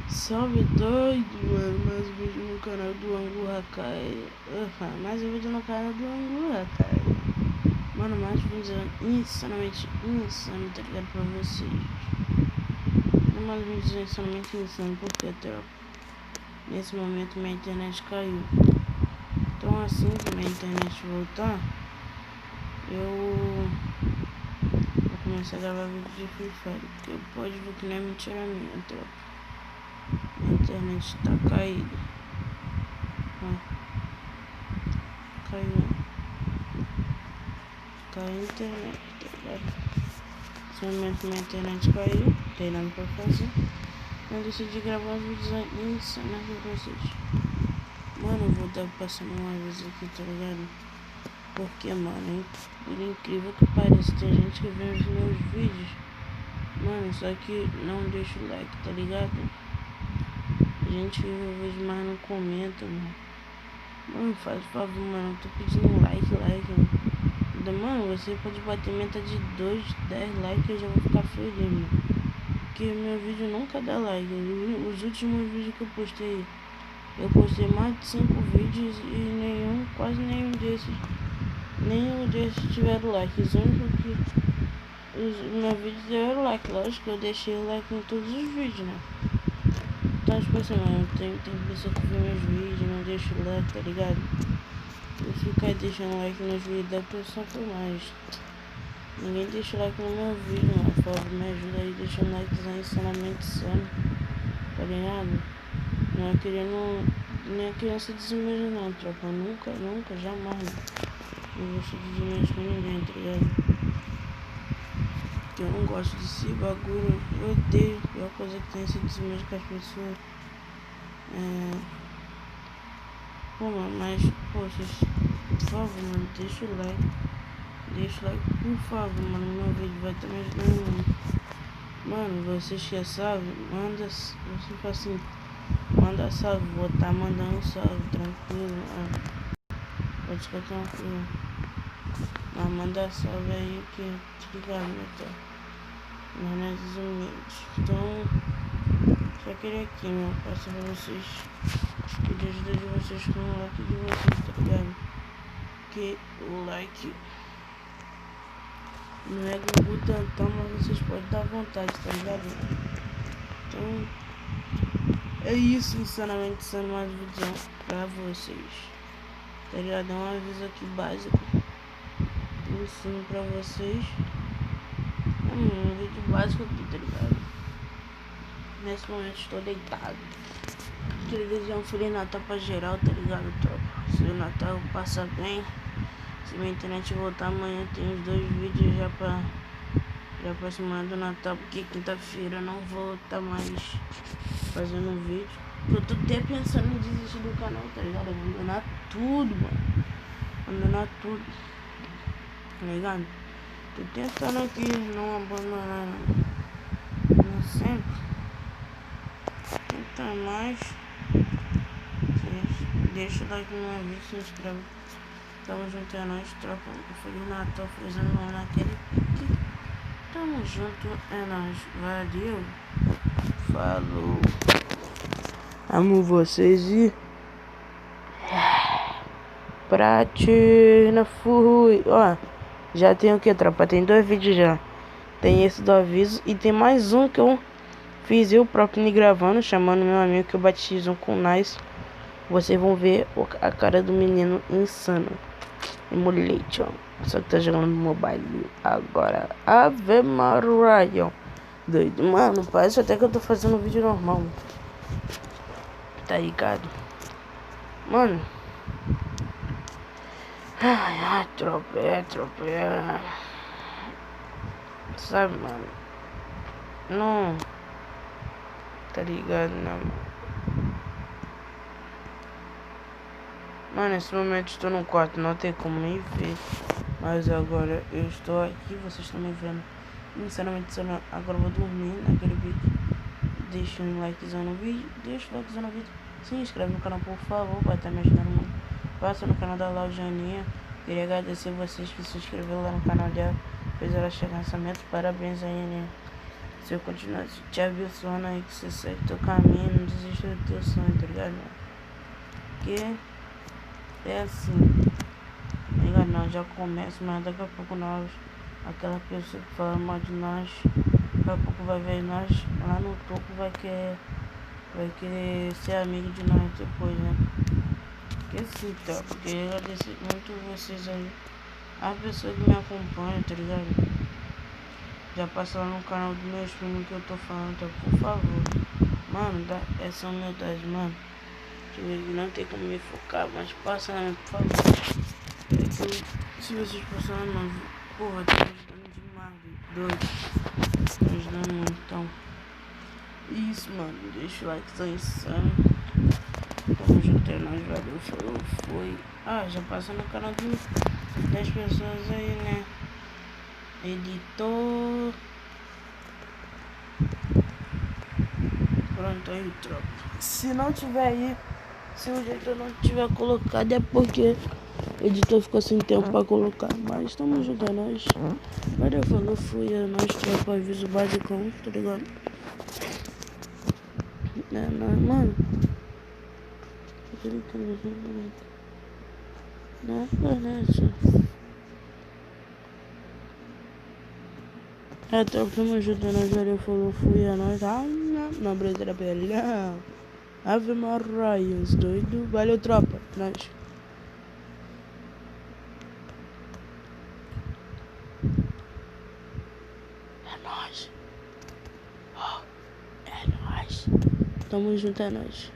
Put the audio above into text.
Salve doido, mano, mais um vídeo no canal do Angu Hakai. Mais um vídeo no canal do Angu Hakai. Mano, mais um vídeo insanamente insano, tá ligado, pra vocês. Mais um vídeo insanamente insano, porque até nesse momento minha internet caiu. Então assim que minha internet voltar, eu vou começar a gravar vídeo de Free Fire. Porque pode ver que não é mentira minha, tropa. Minha internet tá caída. Caiu a internet, tá ligado? Nesse momento minha internet caiu, tem nada pra fazer. Eu decidi gravar uns vídeos insanos pra vocês. Mano, eu vou estar passando uma vez aqui, tá ligado? Porque, mano, por incrível que pareça, tem gente que vê os meus vídeos, mano, só que não deixa o like, tá ligado? Gente que eu vejo, mas não comenta, mano. Mano, faz favor, mano, eu tô pedindo like, mano. Mano, você pode bater meta de 2, 10 likes, eu já vou ficar feliz, mano. Porque meu vídeo nunca dá like. Os últimos vídeos que eu postei mais de 5 vídeos e quase nenhum desses tiveram like. Os únicos que os meus vídeos deram like. Lógico que eu deixei o like em todos os vídeos, né? Então, tipo assim, mano, tem pessoa que vê meus vídeos, não deixa o like, tá ligado? Eu fico aí deixando like nos vídeos da pessoa por mais. Ninguém deixa like no meu vídeo, mano. Por favor, me ajuda aí, deixa um likezão insanamente insano, tá ligado? Não é querendo nem a criança desmerecer não, tropa. Nunca, jamais, né? Não gosto de desmerecer ninguém, tá ligado? Porque eu não gosto desse bagulho. Eu odeio. A pior coisa que tem é esse desmerecer com as pessoas. Pô, mano, mas, poxa, por favor, mano, deixa o like. Deixa o like, por favor, mano. Meu vídeo vai estar me ajudando muito. Mano, vocês que sabem, manda. Você fala assim, manda salve, vou estar mandando salve, tranquilo, mano. Pode ficar tranquilo. Mas manda salve aí que tá ligado, né, tá? Mas humildes. Então, só queria aqui, meu, passar pra vocês. Pedir ajuda de vocês com o like de vocês, tá ligado? Que o like não é Gugu tantão, mas vocês podem dar vontade, tá ligado? Então, é isso, insanamente insano, mais um vídeo pra vocês. Tá ligado? É um aviso aqui básico. Ensino pra vocês. É um vídeo básico aqui, tá ligado? Nesse momento estou deitado. Queria desejar um Feliz Natal pra geral, tá ligado, tropa? Se o Natal passar bem. Se minha internet voltar amanhã, tem os 2 vídeos já pra semana do Natal. Porque quinta-feira eu não vou estar mais fazendo vídeo. Eu tô até pensando em desistir do canal, tá ligado? Abandonar tudo, mano. Abandonar tudo. Tá ligado? Tô tentando aqui não abandonar, não sempre. Então, mais. Deixa o like no meu vídeo, se inscreve. Tamo junto, é nóis, tropa. Feliz Natal, feliz ano novo naquele pique. Tamo junto, é nóis. Valeu. Falou. Amo vocês e Pratina fui. Ó, já tem o que, tropa? Tem 2 vídeos já. Tem esse do aviso e tem mais um que eu fiz eu próprio me gravando, chamando meu amigo que eu batizo com Nice. Vocês vão ver a cara do menino insano. Emulation. Só que tá jogando no mobile agora. Ave Maria. Doido. Mano, parece até que eu tô fazendo um vídeo normal. Tá ligado? Mano. Ai, tropa. Sabe, mano? Não. Tá ligado, não, mano? Mano, nesse momento estou no quarto, não tem como me ver. Mas agora eu estou aqui, vocês estão me vendo. Sinceramente, agora eu vou dormir naquele vídeo. Deixa um likezão no vídeo, se inscreve no canal, por favor, vai estar me ajudando muito. Passa no canal da Laujaninha. Queria agradecer vocês que se inscreveram lá no canal dela. Fez ela chegar nessa meta. Parabéns aí, né? Se eu continuar te abençoando aí, que você segue teu caminho, não desista do teu sonho, tá ligado, mano? Porque é assim, tá ligado? Nós já começa, mas daqui a pouco nós, aquela pessoa que fala mal de nós, daqui a pouco vai ver nós lá no topo, vai querer ser amigo de nós depois, né? Porque assim, tá? Porque eu agradeço muito vocês aí, as pessoas que me acompanham, tá ligado? Já passa lá no canal dos meus primos que eu tô falando, tá? Por favor. Mano, dá essa humildade, mano. Deixa eu ver, não tem como me focar, mas passa lá, por favor. É que se vocês passarem, mano, porra, tá me ajudando demais, doido. Tá me ajudando muito, então. Isso, mano. Deixa o like, tá insano. Tamo junto, é nóis, valeu, falou, foi. Ah, já passa no canal das pessoas aí, né? Editor. Pronto, aí, tropa. Se não tiver aí, se o editor não tiver colocado, é porque o editor ficou sem tempo pra colocar. Mas tamo junto, é nóis. Valeu, falou, fui, é nóis, tropa, aviso basicão, tá ligado? É nóis, mano. Não, internet. É, tropa, tamo junto, é nóis, valeu, falou, fui, é nóis. Ah, não, brasileira, pelhão. Ave Maria, os doidos. Valeu, tropa, nóis. É nóis. Oh, é nóis. Tamo junto, é nóis.